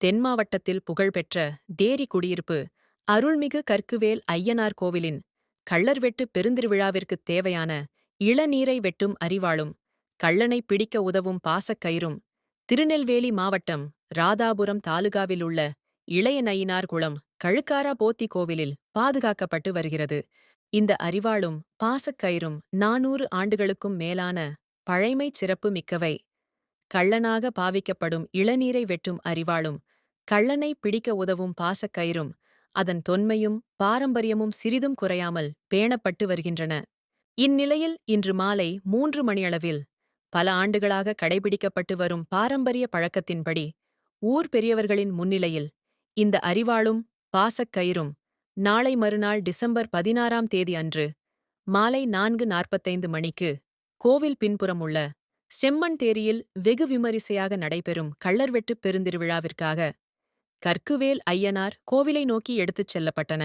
தென் மாவட்டத்தில் புகழ்பெற்ற தேரி குடியிருப்பு அருள்மிகு கற்குவேல் ஐயனார் கோவிலின் கள்ளர்வெட்டு பெருந்திருவிழாவிற்குத் தேவையான இளநீரை வெட்டும் அரிவாளும் கள்ளனை பிடிக்க உதவும் பாசக்கயிறும் திருநெல்வேலி மாவட்டம் ராதாபுரம் தாலுகாவிலுள்ள இளைய நயினார் குளம் கழுக்காரா போத்தி கோவிலில் பாதுகாக்கப்பட்டு வருகிறது. இந்த அரிவாளும் பாசக்கயிறும் 400 ஆண்டுகளுக்கும் மேலான பழைமைச் சிறப்பு மிக்கவை. கள்ளனாக பாவிக்கப்படும் இளநீரை வெட்டும் அரிவாளும் கள்ளனை பிடிக்க உதவும் பாசக்கயிறும் அதன் தொன்மையும் பாரம்பரியமும் சிறிதும் குறையாமல் பேணப்பட்டு வருகின்றன. இந்நிலையில் இன்று மாலை 3 மணியளவில் பல ஆண்டுகளாக கடைபிடிக்கப்பட்டு வரும் பாரம்பரிய பழக்கத்தின்படி ஊர் பெரியவர்களின் முன்னிலையில் இந்த அரிவாளும் பாசக்கயிறும் நாளை மறுநாள் டிசம்பர் 16ஆம் தேதி அன்று மாலை 4:45 மணிக்கு கோவில் பின்புறம் உள்ள செம்மண் தேரியில் வெகு விமரிசையாக நடைபெறும் கள்ளர்வெட்டு பெருந்திருவிழாவிற்காக கற்குவேல் ஐயனார் கோவிலை நோக்கி எடுத்துச் செல்லப்பட்டன.